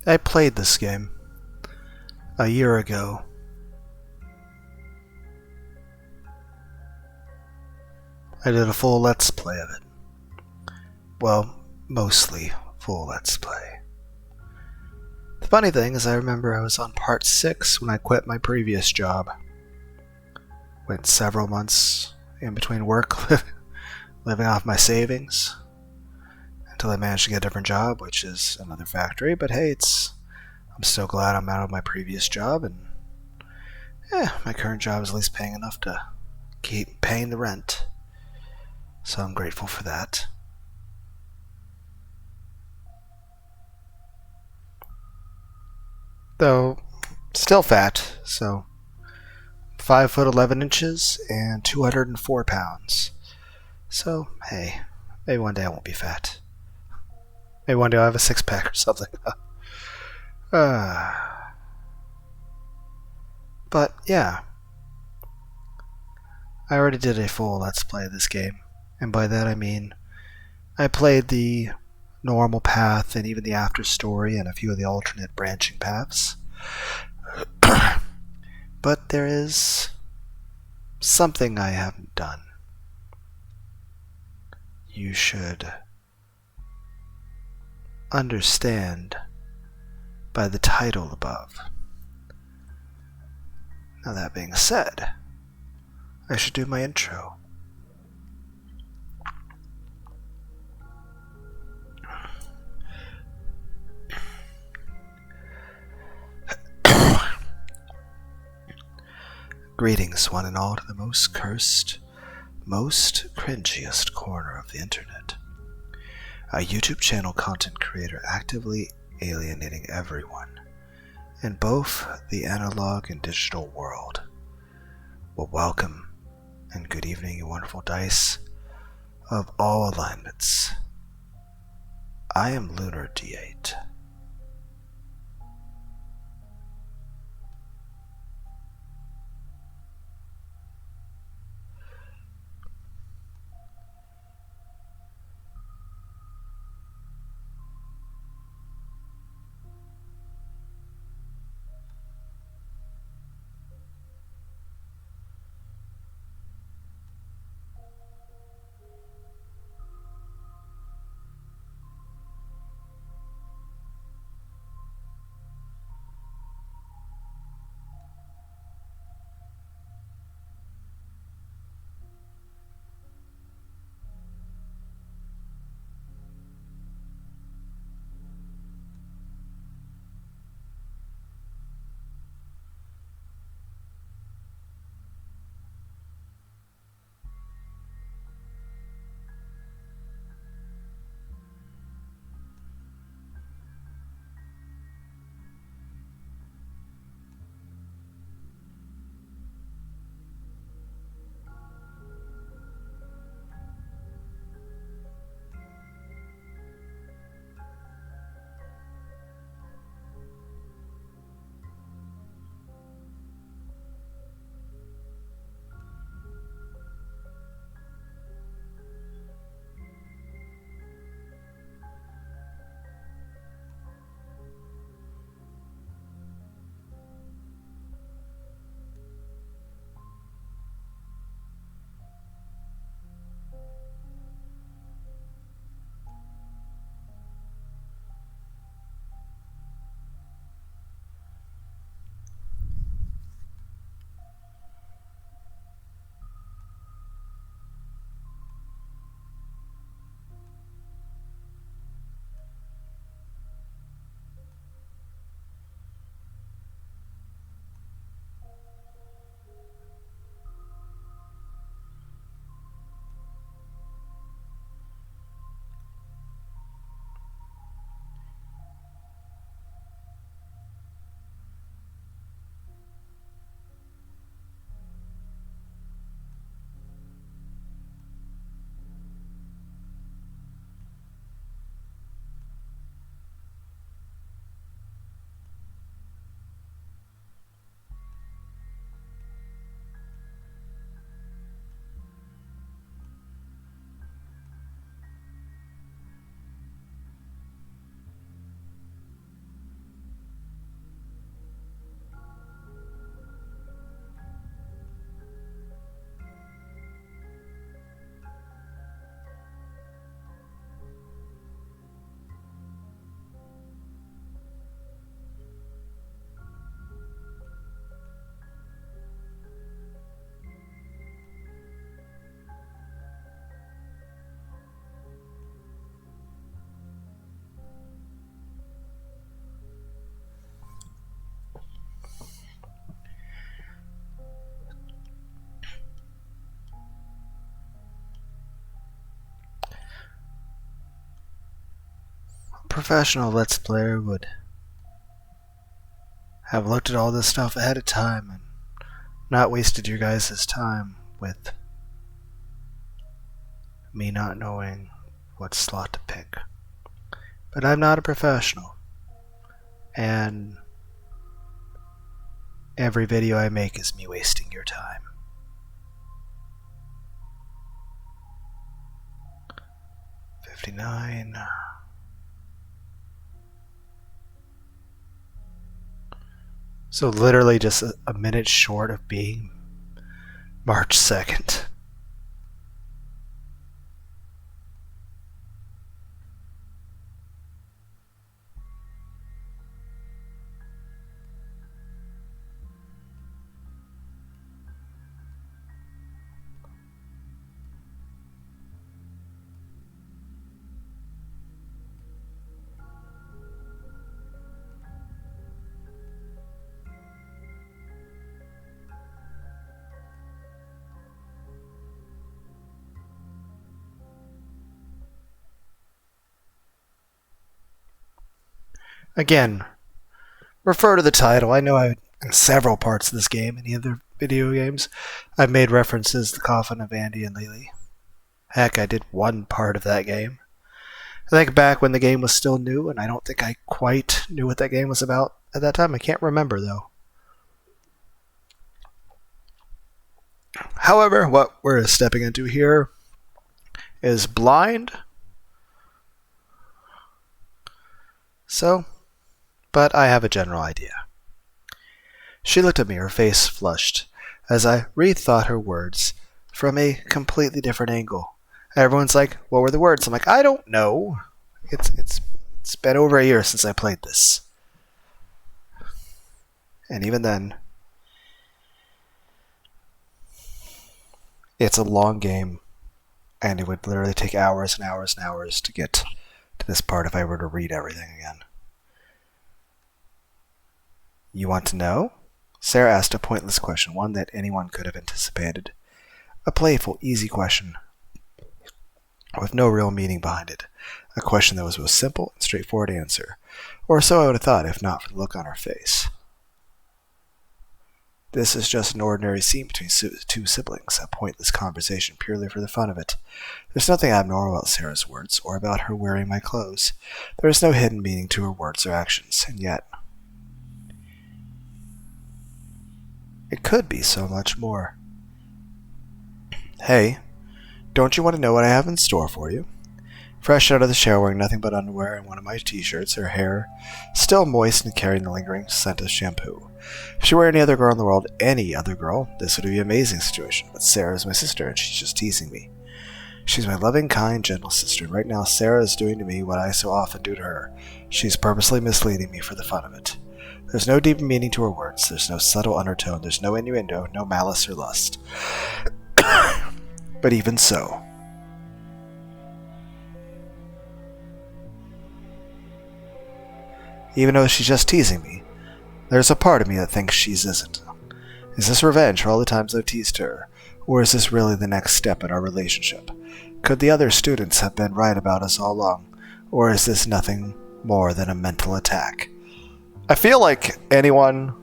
I played this game a year ago. I did a full Let's Play of it. Well, mostly full Let's Play. The funny thing is I remember I was on part 6 when I quit my previous job. Went several months in between work living off my savings until I managed to get a different job, which is another factory, but hey, I'm so glad I'm out of my previous job, and my current job is at least paying enough to keep paying the rent. So I'm grateful for that. Though, still fat, so 5 foot 11 inches and 204 pounds. So, hey, maybe one day I won't be fat. Maybe one day I'll have a 6-pack or something. But, yeah. I already did a full Let's Play of this game. And by that I mean, I played the normal path and even the after story and a few of the alternate branching paths. But there is something I haven't done. You should understand by the title above. Now that being said, I should do my intro. Greetings, one and all, to the most cursed, most cringiest corner of the internet. A YouTube channel content creator actively alienating everyone in both the analog and digital world. Well, welcome and good evening, you wonderful dice of all alignments. I am Lunar D8. professional Let's Player would have looked at all this stuff ahead of time and not wasted your guys' time with me not knowing what slot to pick. But I'm not a professional, and every video I make is me wasting your time. $59. So literally just a minute short of being March 2nd. Again, refer to the title. I know in several parts of this game, any other video games, I've made references to the coffin of Andy and Leyley. Heck, I did one part of that game. I think back when the game was still new, and I don't think I quite knew what that game was about at that time. I can't remember, though. However, what we're stepping into here is blind. So, but I have a general idea. She looked at me, her face flushed, as I rethought her words from a completely different angle. Everyone's like, what were the words? I'm like, I don't know. It's been over a year since I played this. And even then, it's a long game, and it would literally take hours and hours and hours to get to this part if I were to read everything again. You want to know? Sarah asked a pointless question, one that anyone could have anticipated. A playful, easy question with no real meaning behind it. A question that was a simple and straightforward answer. Or so I would have thought, if not for the look on her face. This is just an ordinary scene between two siblings, a pointless conversation purely for the fun of it. There's nothing abnormal about Sarah's words, or about her wearing my clothes. There is no hidden meaning to her words or actions, and yet it could be so much more. Hey, don't you want to know what I have in store for you? Fresh out of the shower, wearing nothing but underwear and one of my t-shirts, her hair still moist and carrying the lingering scent of shampoo. If she were any other girl in the world, any other girl, this would be an amazing situation. But Sarah is my sister, and she's just teasing me. She's my loving, kind, gentle sister, and right now Sarah is doing to me what I so often do to her. She's purposely misleading me for the fun of it. There's no deep meaning to her words. There's no subtle undertone. There's no innuendo, no malice or lust. But even so, even though she's just teasing me, there's a part of me that thinks she isn't. Is this revenge for all the times I've teased her? Or is this really the next step in our relationship? Could the other students have been right about us all along? Or is this nothing more than a mental attack? I feel like anyone...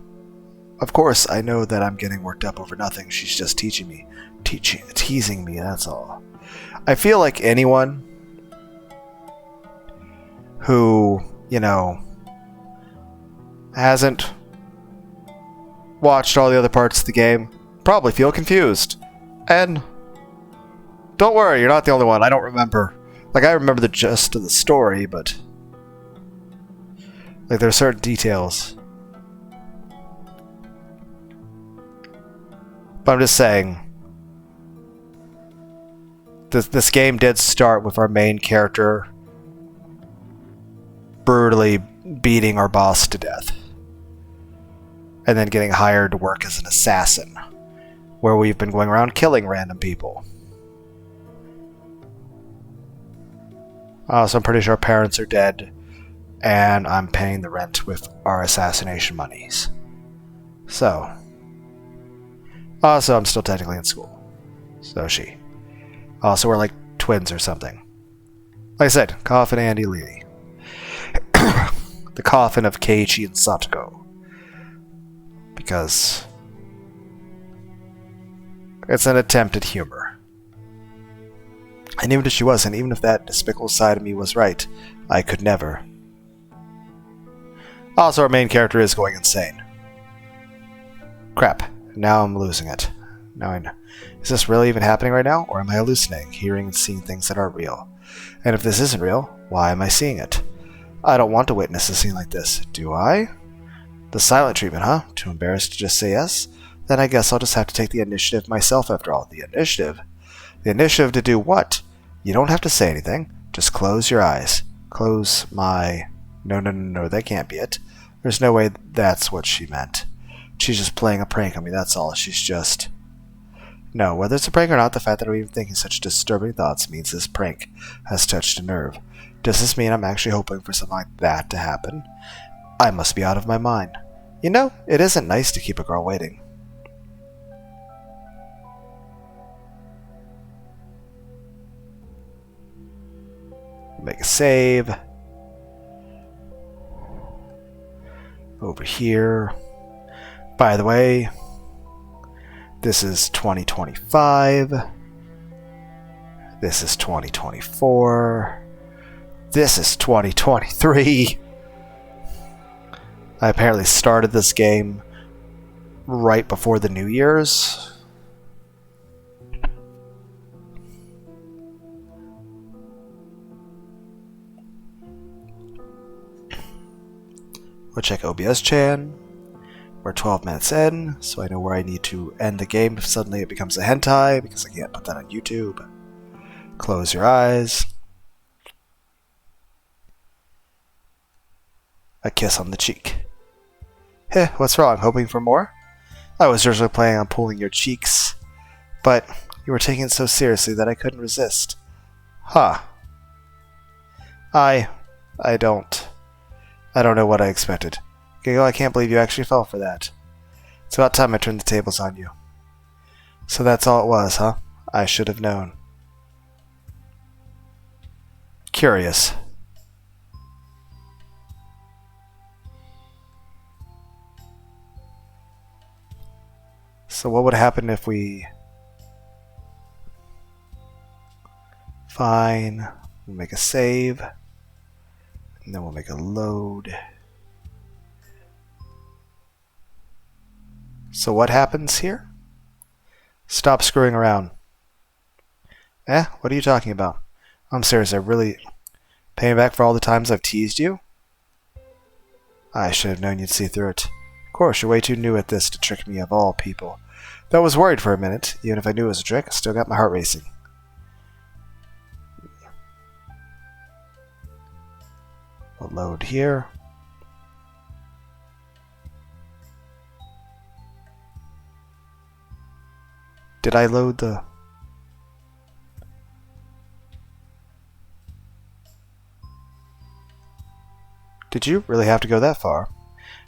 Of course, I know that I'm getting worked up over nothing. She's just teasing me, that's all. I feel like anyone who, hasn't watched all the other parts of the game probably feel confused. And don't worry, you're not the only one. I don't remember. I remember the gist of the story, but there are certain details. But I'm just saying, this game did start with our main character brutally beating our boss to death, and then getting hired to work as an assassin, where we've been going around killing random people. So I'm pretty sure our parents are dead, and I'm paying the rent with our assassination monies. So, also I'm still technically in school. So she. Also, we're like twins or something. Like I said, Coffin, Andy, Leyley. The coffin of Kei-chan Satoko. Because it's an attempt at humor. And even if she wasn't, even if that despicable side of me was right, I could never. Also, our main character is going insane. Crap. Now I'm losing it. Now I know. Is this really even happening right now? Or am I hallucinating, hearing and seeing things that aren't real? And if this isn't real, why am I seeing it? I don't want to witness a scene like this, do I? The silent treatment, huh? Too embarrassed to just say yes? Then I guess I'll just have to take the initiative myself after all. The initiative? The initiative to do what? You don't have to say anything. Just close your eyes. Close my... No, that can't be it. There's no way that's what she meant. She's just playing a prank on me, that's all. She's just... No, whether it's a prank or not, the fact that I'm even thinking such disturbing thoughts means this prank has touched a nerve. Does this mean I'm actually hoping for something like that to happen? I must be out of my mind. You know, it isn't nice to keep a girl waiting. Make a save. Over here. By the way, this is 2025. This is 2024. This is 2023. I apparently started this game right before the New Year's. We'll check OBS Chan. We're 12 minutes in, so I know where I need to end the game if suddenly it becomes a hentai, because I can't put that on YouTube. Close your eyes. A kiss on the cheek. Heh, what's wrong? Hoping for more? I was originally planning on pulling your cheeks, but you were taking it so seriously that I couldn't resist. Huh. I don't know what I expected. Gigo, I can't believe you actually fell for that. It's about time I turned the tables on you. So that's all it was, huh? I should have known. Curious. So what would happen if we... Fine. We'll make a save. And then we'll make a load. So what happens here? Stop screwing around. What are you talking about? I'm serious, I really... Pay me back for all the times I've teased you? I should have known you'd see through it. Of course, you're way too new at this to trick me of all people. Though I was worried for a minute. Even if I knew it was a trick, I still got my heart racing. We'll load here. Did I load the... Did you really have to go that far?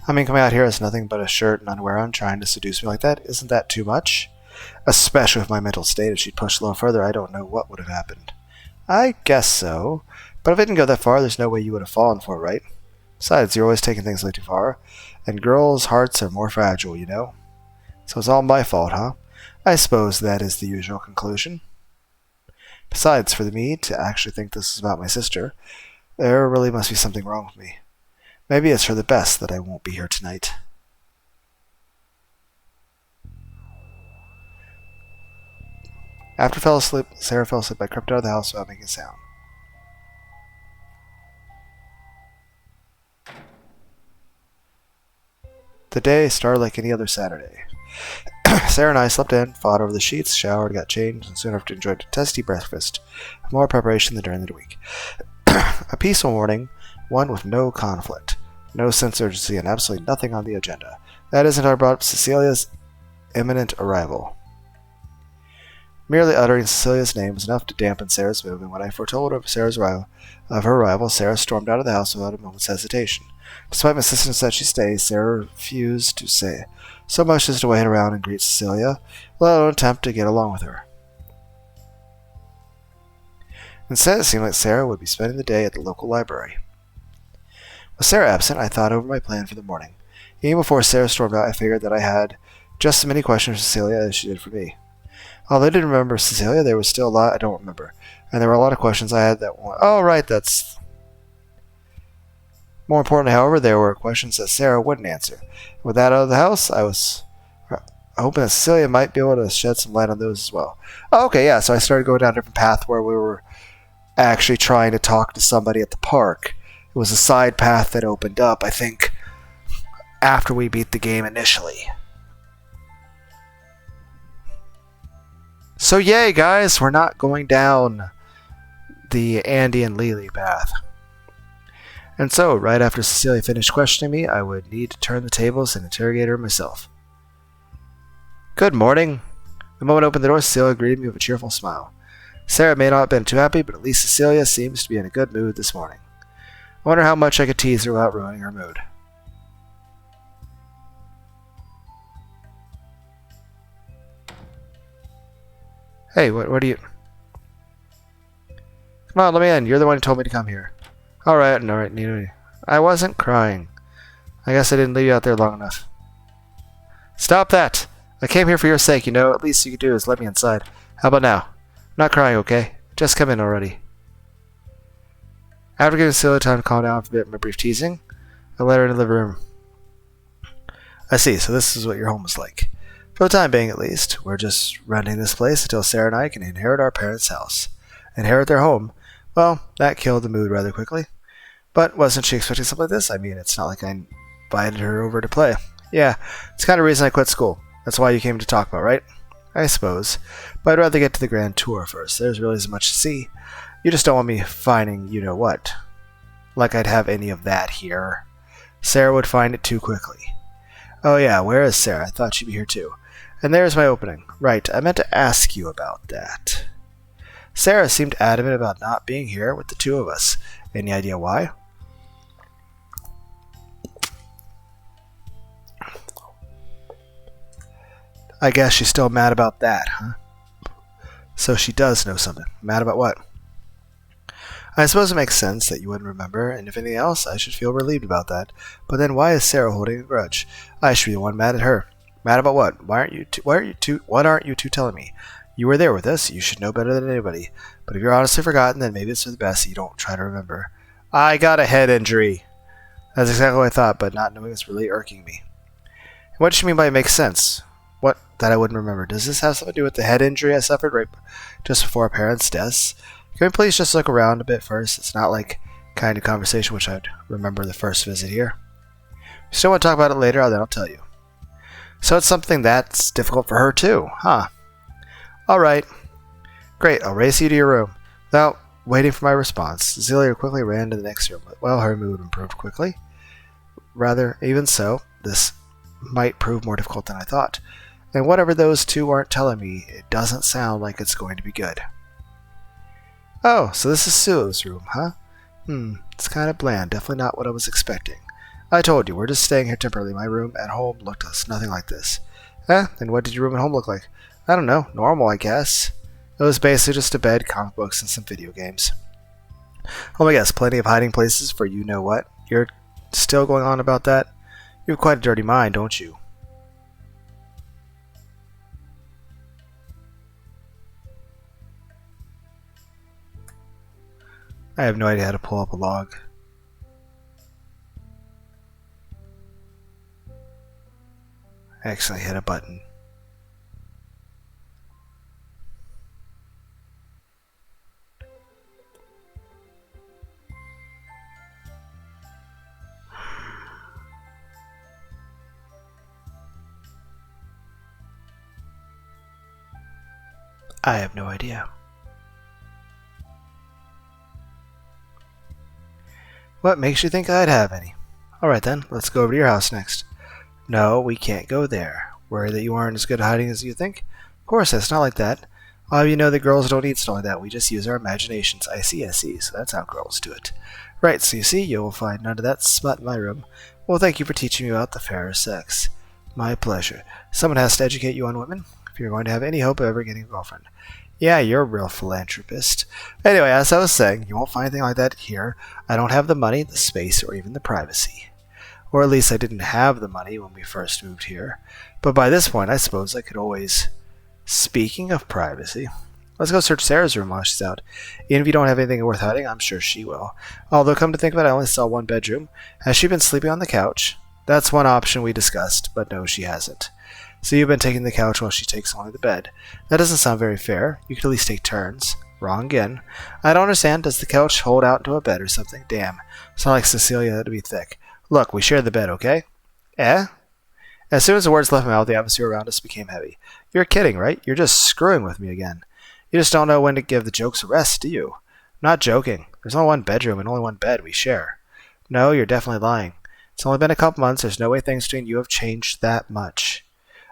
I mean, coming out here as nothing but a shirt and underwear on, trying to seduce me like that, isn't that too much? Especially with my mental state, if she'd pushed a little further, I don't know what would have happened. I guess so. But if it didn't go that far, there's no way you would have fallen for it, right? Besides, you're always taking things way too far. And girls' hearts are more fragile, you know? So it's all my fault, huh? I suppose that is the usual conclusion. Besides, for me to actually think this is about my sister, there really must be something wrong with me. Maybe it's for the best that I won't be here tonight. After Sarah fell asleep, I crept out of the house without making a sound. The day started like any other Saturday. Sarah and I slept in, fought over the sheets, showered, got changed, and soon after enjoyed a tasty breakfast. More preparation than during the week. A peaceful morning, one with no conflict, no sense of urgency, and absolutely nothing on the agenda. That is until I brought up Cecilia's imminent arrival. Merely uttering Cecilia's name was enough to dampen Sarah's mood, and when I foretold of her arrival, Sarah stormed out of the house without a moment's hesitation. Despite my insistence that she stay, Sarah refused to say so much as to wait around and greet Cecilia, let alone attempt to get along with her. Instead, it seemed like Sarah would be spending the day at the local library. With Sarah absent, I thought over my plan for the morning. Even before Sarah stormed out, I figured that I had just as many questions for Cecilia as she did for me. Although I didn't remember Cecilia, there was still a lot I don't remember. And there were a lot of questions I had that oh, right, that's... More importantly, however, there were questions that Sarah wouldn't answer. With that out of the house, I was hoping that Cecilia might be able to shed some light on those as well. Oh, okay, yeah, so I started going down a different path where we were actually trying to talk to somebody at the park. It was a side path that opened up, I think, after we beat the game initially. So yay, guys, we're not going down the Andy and Leyley path. And so, right after Cecilia finished questioning me, I would need to turn the tables and interrogate her myself. Good morning. The moment I opened the door, Cecilia greeted me with a cheerful smile. Sarah may not have been too happy, but at least Cecilia seems to be in a good mood this morning. I wonder how much I could tease her without ruining her mood. Hey, what are you... Come on, let me in. You're the one who told me to come here. Alright, I wasn't crying. I guess I didn't leave you out there long enough. Stop that! I came here for your sake, you know. At least you could do is let me inside. How about now? I'm not crying, okay? Just come in already. After giving Cecilia time to calm down for a bit of my brief teasing, I let her into the living room. I see, so this is what your home is like. For the time being, at least, we're just renting this place until Sarah and I can inherit our parents' house. Inherit their home. Well, that killed the mood rather quickly. But wasn't she expecting something like this? I mean, it's not like I invited her over to play. Yeah, it's the kind of reason I quit school. That's why you came to talk about, right? I suppose. But I'd rather get to the grand tour first. There's really as much to see. You just don't want me finding you-know-what. Like I'd have any of that here. Sarah would find it too quickly. Oh yeah, where is Sarah? I thought she'd be here too. And there's my opening. Right, I meant to ask you about that. Sarah seemed adamant about not being here with the two of us. Any idea why? I guess she's still mad about that, huh? So she does know something. Mad about what? I suppose it makes sense that you wouldn't remember, and if anything else, I should feel relieved about that. But then why is Sarah holding a grudge? I should be the one mad at her. Mad about what? What aren't you two telling me? You were there with us. You should know better than anybody. But if you're honestly forgotten, then maybe it's for the best that you don't try to remember. I got a head injury. That's exactly what I thought, but not knowing is really irking me. What does she mean by it makes sense? What? That I wouldn't remember. Does this have something to do with the head injury I suffered right just before our parents' deaths? Can we please just look around a bit first? It's not like kind of conversation which I'd remember the first visit here. If you still want to talk about it later, then I'll tell you. So it's something that's difficult for her too, huh? Alright. Great, I'll race you to your room. Without waiting for my response, Cecilia quickly ran to the next room. Well, her mood improved quickly. Rather, even so, this might prove more difficult than I thought. And whatever those two aren't telling me, it doesn't sound like it's going to be good. Oh, so this is Suoh's room, huh? It's kind of bland. Definitely not what I was expecting. I told you, we're just staying here temporarily. My room at home looked nothing like this. Then what did your room at home look like? I don't know. Normal, I guess. It was basically just a bed, comic books, and some video games. Oh my gosh, plenty of hiding places for you-know-what. You're still going on about that? You have quite a dirty mind, don't you? I have no idea how to pull up a log. I accidentally hit a button. I have no idea. What makes you think I'd have any? Alright then, let's go over to your house next. No, we can't go there. Worried that you aren't as good at hiding as you think? Of course, it's not like that. All of you know that girls don't need stuff like that. We just use our imaginations. I see. So that's how girls do it. Right, so you see, you'll find none of that smut in my room. Well, thank you for teaching me about the fairer sex. My pleasure. Someone has to educate you on women if you're going to have any hope of ever getting a girlfriend. Yeah, you're a real philanthropist. Anyway, as I was saying, you won't find anything like that here. I don't have the money, the space, or even the privacy. Or at least I didn't have the money when we first moved here. But by this point, I suppose I could always... Speaking of privacy, let's go search Sarah's room while she's out. Even if you don't have anything worth hiding, I'm sure she will. Although, come to think of it, I only saw one bedroom. Has she been sleeping on the couch? That's one option we discussed, but no, she hasn't. So you've been taking the couch while she takes only the bed. That doesn't sound very fair. You could at least take turns. Wrong again. I don't understand. Does the couch hold out into a bed or something? Damn. It's not like Cecilia to be thick. Look, we share the bed, okay? Eh? As soon as the words left my mouth, the atmosphere around us became heavy. You're kidding, right? You're just screwing with me again. You just don't know when to give the jokes a rest, do you? I'm not joking. There's only one bedroom and only one bed we share. No, you're definitely lying. It's only been a couple months. There's no way things between you have changed that much.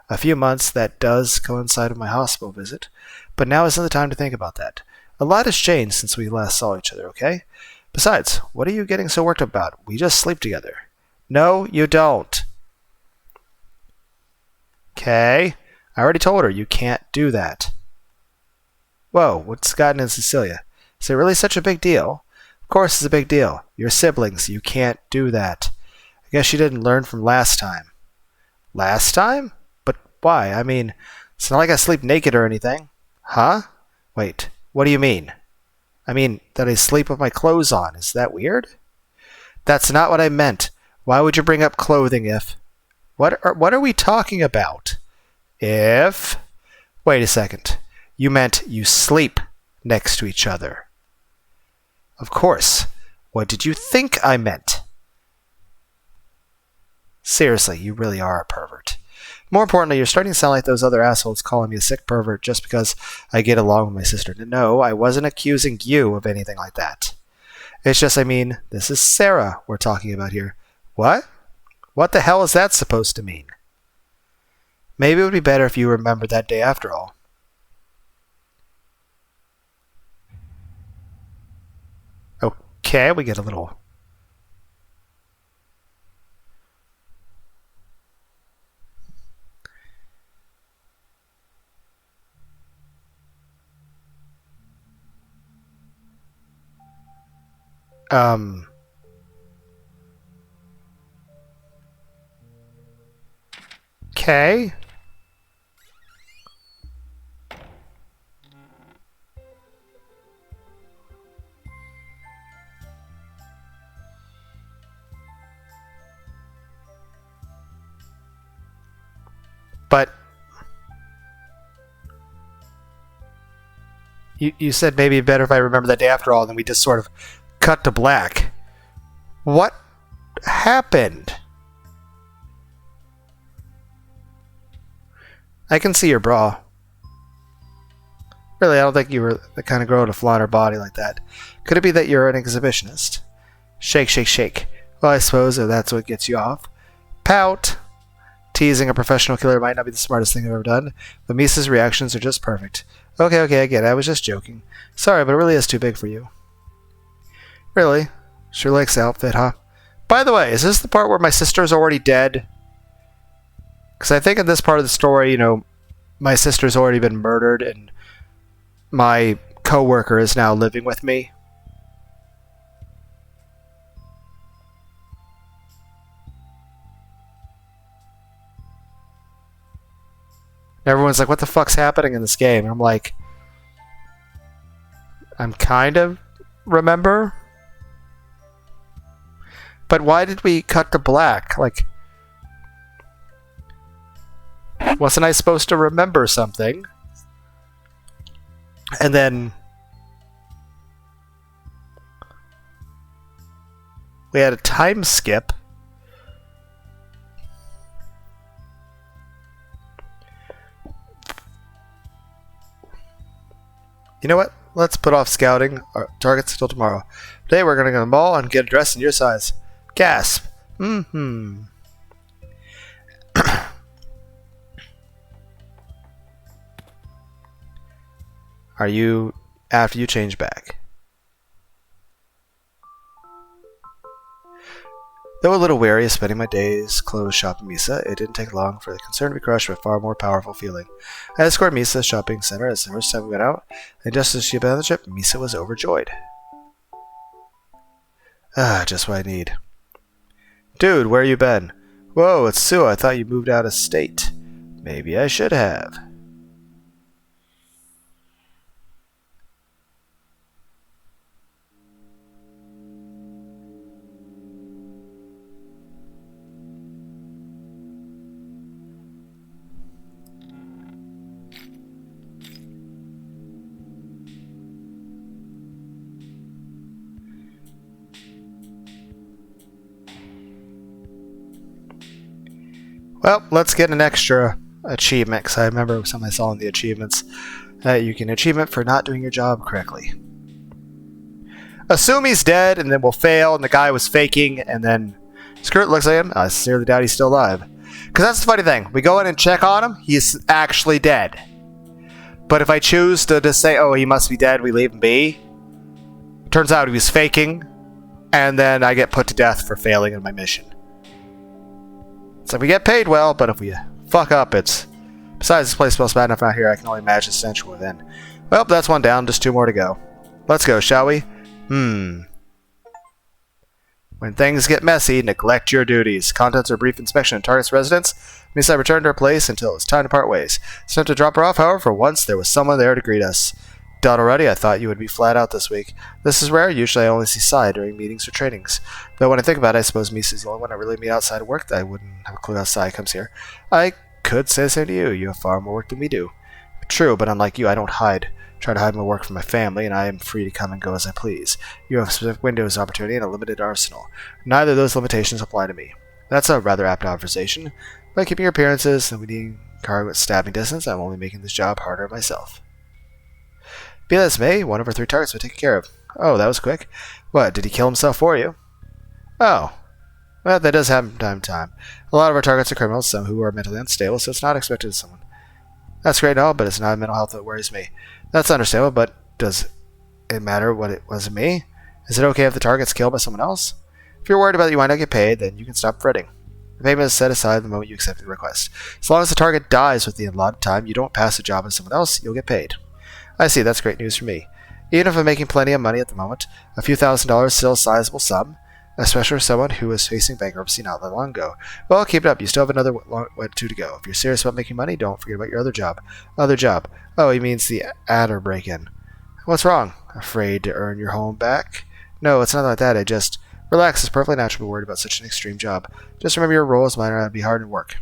A few months, that does coincide with my hospital visit. But now isn't the time to think about that. A lot has changed since we last saw each other, okay? Besides, what are you getting so worked up about? We just sleep together. No, you don't. Okay? I already told her you can't do that. Whoa, what's gotten in Cecilia? Is it really such a big deal? Of course it's a big deal. You're siblings. You can't do that. I guess she didn't learn from last time. Last time? But why? I mean, it's not like I sleep naked or anything. Huh? Wait, what do you mean? I mean, that I sleep with my clothes on. Is that weird? That's not what I meant. Why would you bring up clothing if... What are we talking about? If... Wait a second. You meant you sleep next to each other. Of course. What did you think I meant? Seriously, you really are a pervert. More importantly, you're starting to sound like those other assholes calling me a sick pervert just because I get along with my sister. No, I wasn't accusing you of anything like that. It's just, I mean, this is Sarah we're talking about here. What? What the hell is that supposed to mean? Maybe it would be better if you remembered that day after all. Okay, we get a little... Okay. But you said maybe better if I remember that day after all, and then we just sort of cut to black. What happened? I can see your bra. Really, I don't think you were the kind of girl to flaunt her body like that. Could it be that you're an exhibitionist? Shake, shake, shake. Well, I suppose if that's what gets you off. Pout. Teasing a professional killer might not be the smartest thing I've ever done, but Misa's reactions are just perfect. Okay, I get it. I was just joking. Sorry, but it really is too big for you. Really? Sure likes the outfit, huh? By the way, is this the part where my sister's already dead? Because I think in this part of the story, you know, my sister's already been murdered and my co-worker is now living with me. Everyone's like, what the fuck's happening in this game? And I'm like, I'm kind of remember. But why did we cut to black? Like, wasn't I supposed to remember something? And then we had a time skip. You know what? Let's put off scouting our targets until tomorrow. Today we're going to go to the mall and get a dress in your size. Gasp. Mm-hmm. Are you after you change back? Though a little weary of spending my days clothes shopping Misa, it didn't take long for the concern to be crushed by a far more powerful feeling. I escorted Misa to the shopping center as the first time we went out, and just as she abandoned the trip, Misa was overjoyed. Just what I need. Dude, where you been? Whoa, it's Suoh. I thought you moved out of state. Maybe I should have. Well, let's get an extra achievement, because I remember something I saw in the achievements that you can achievement for not doing your job correctly. Assume he's dead, and then we'll fail, and the guy was faking, and then Skirt looks at him. I sincerely doubt he's still alive. Because that's the funny thing. We go in and check on him, he's actually dead. But if I choose to just say, oh, he must be dead, we leave him be, turns out he was faking, and then I get put to death for failing in my mission. So we get paid well, but if we fuck up, it's... Besides, this place smells bad enough out here, I can only imagine the stench within. Well, that's one down, just 2 more to go. Let's go, shall we? When things get messy, neglect your duties. Contents are brief inspection of target's residence. Misa returned to her place until it was time to part ways. It's time to drop her off, however, for once there was someone there to greet us. Done already? I thought you would be flat out this week. This is rare. Usually I only see Sai during meetings or trainings. Though when I think about it, I suppose Misa's the only one I really meet outside of work that I wouldn't have a clue how Sai comes here. I could say the same to you. You have far more work than we do. True, but unlike you, I don't try to hide my work from my family, and I am free to come and go as I please. You have specific windows of opportunity and a limited arsenal. Neither of those limitations apply to me. That's a rather apt observation. By keeping your appearances and leading cargo at stabbing distance, I'm only making this job harder on myself. Be that as may, one of our 3 targets was taken care of. Oh, that was quick. What, did he kill himself for you? Oh. Well, that does happen from time to time. A lot of our targets are criminals, some who are mentally unstable, so it's not expected of someone. That's great and all, but it's not mental health that worries me. That's understandable, but does it matter what it was to me? Is it okay if the target's killed by someone else? If you're worried about that you might not get paid, then you can stop fretting. The payment is set aside the moment you accept the request. As long as the target dies within the allotted time, you don't pass the job on someone else, you'll get paid. I see, that's great news for me. Even if I'm making plenty of money at the moment, a few $1,000s is still a sizable sum, especially for someone who was facing bankruptcy not that long ago. Well, keep it up. You still have another 2 to go. If you're serious about making money, don't forget about your other job. Other job. Oh, he means the adder break-in. What's wrong? Afraid to earn your home back? No, it's not like that. I just... Relax, it's perfectly natural to be worried about such an extreme job. Just remember your role is minor and be hard at work.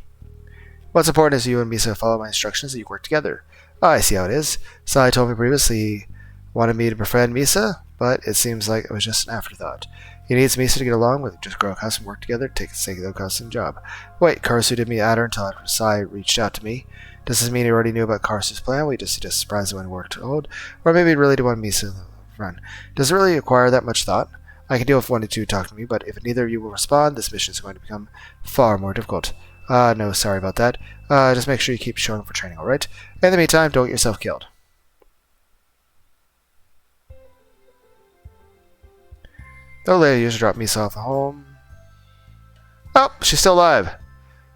What's important is you and Misa follow my instructions and you work together. Oh, I see how it is. Sai told me previously he wanted me to befriend Misa, but it seems like it was just an afterthought. He needs Misa to get along with, just grow accustomed and work together, take the sake of the accustomed job. Wait, Karsu did me adder until Sai reached out to me. Does this mean he already knew about Karsu's plan? We just surprised when we were told? Or maybe he really did want Misa to run. Does it really require that much thought? I can deal with 1 to 2 talk to me, but if neither of you will respond, this mission is going to become far more difficult. No, sorry about that. Just make sure you keep showing up for training, alright? In the meantime, don't get yourself killed. The lady usually dropped Misa off at home. Oh, she's still alive.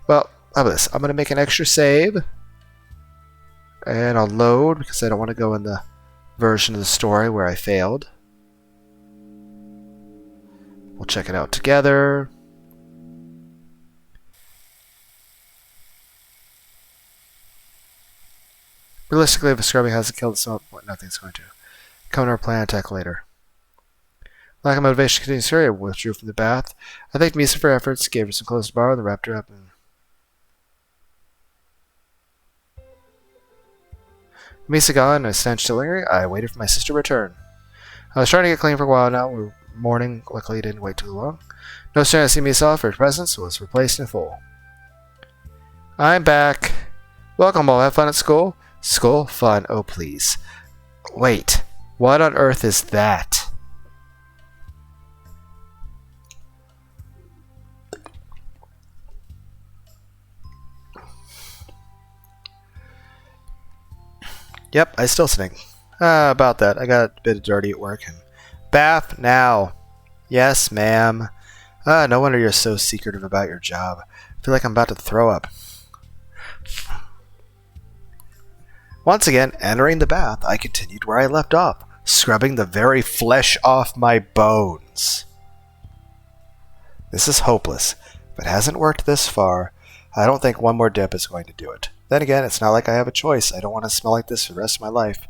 Well, how about this? I'm going to make an extra save. And I'll load, because I don't want to go in the version of the story where I failed. We'll check it out together. Realistically, if a scrubbing hasn't killed itself, nothing's going to. Come to our plan attack later. Lack of motivation to continue story, I withdrew from the bath. I thanked Misa for her efforts, gave her some clothes to borrow, and then wrapped her up. Misa gone, and a stench still lingering. I waited for my sister to return. I was trying to get clean for a while now. We were morning, luckily didn't wait too long. No sooner to see Misa off, her presence was replaced in full. I'm back. Welcome all, have fun at school? School? Fun, oh please. Wait, what on earth is that? Yep, I still stink. About that. I got a bit dirty at work. And bath now. Yes, ma'am. Ah, no wonder you're so secretive about your job. I feel like I'm about to throw up. Once again, entering the bath, I continued where I left off, scrubbing the very flesh off my bones. This is hopeless. If it hasn't worked this far, I don't think one more dip is going to do it. Then again, it's not like I have a choice. I don't want to smell like this for the rest of my life.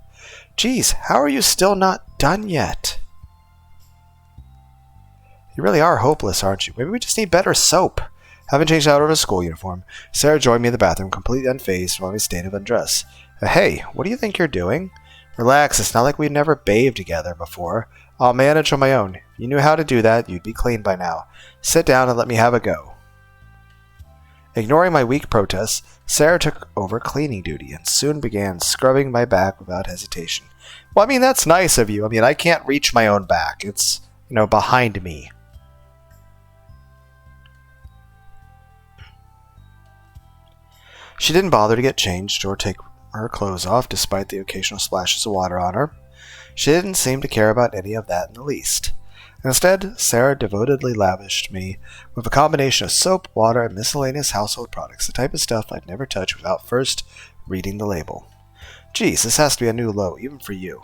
Geez, how are you still not done yet? You really are hopeless, aren't you? Maybe we just need better soap. Having changed out of her school uniform, Sarah joined me in the bathroom, completely unfazed from my state of undress. Hey, what do you think you're doing? Relax, it's not like we've never bathed together before. I'll manage on my own. If you knew how to do that, you'd be clean by now. Sit down and let me have a go. Ignoring my weak protests, Sarah took over cleaning duty and soon began scrubbing my back without hesitation. Well, I mean, that's nice of you. I mean, I can't reach my own back. It's, behind me. She didn't bother to get changed or take her clothes off, despite the occasional splashes of water on her. She didn't seem to care about any of that in the least. Instead, Sarah devotedly lavished me with a combination of soap, water, and miscellaneous household products, the type of stuff I'd never touch without first reading the label. Geez, this has to be a new low, even for you.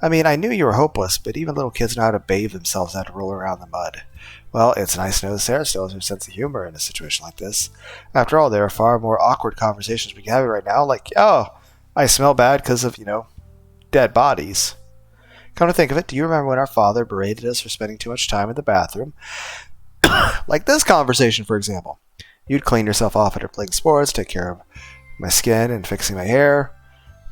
I mean, I knew you were hopeless, but even little kids know how to bathe themselves and how to roll around in the mud. Well, it's nice to know that Sarah still has her sense of humor in a situation like this. After all, there are far more awkward conversations we can have right now, like, oh, I smell bad because of, dead bodies. Come to think of it, do you remember when our father berated us for spending too much time in the bathroom? Like this conversation, for example. You'd clean yourself off after playing sports, take care of my skin and fixing my hair.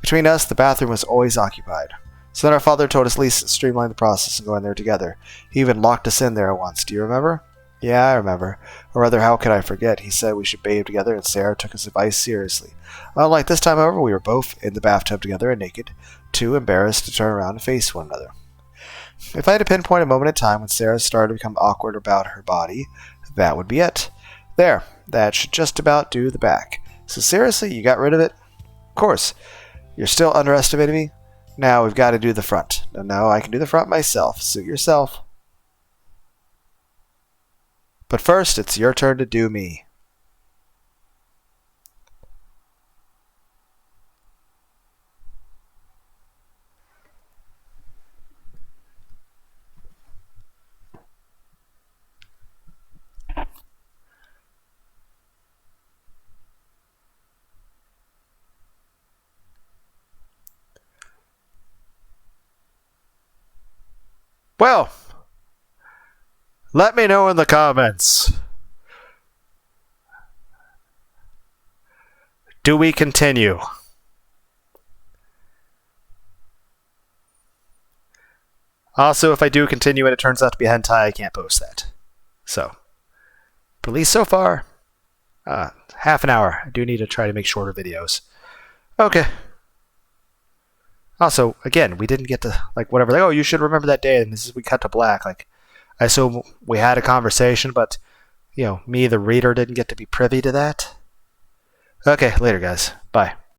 Between us, the bathroom was always occupied. So then our father told us at least to streamline the process and go in there together. He even locked us in there once. Do you remember? Yeah, I remember. Or rather, how could I forget? He said we should bathe together, and Sarah took his advice seriously. Unlike this time, however, we were both in the bathtub together and naked, too embarrassed to turn around and face one another. If I had to pinpoint a moment in time when Sarah started to become awkward about her body, that would be it. There, that should just about do the back. So seriously, you got rid of it? Of course. You're still underestimating me? Now we've got to do the front. No, I can do the front myself. Suit yourself. But first, it's your turn to do me. Well, let me know in the comments. Do we continue? Also, if I do continue and it turns out to be hentai, I can't post that. So, but at least so far, half an hour. I do need to try to make shorter videos. Okay. Also, again, we didn't get to, whatever, oh, you should remember that day, and we cut to black. I assume we had a conversation, but, me, the reader, didn't get to be privy to that. Okay, later, guys. Bye.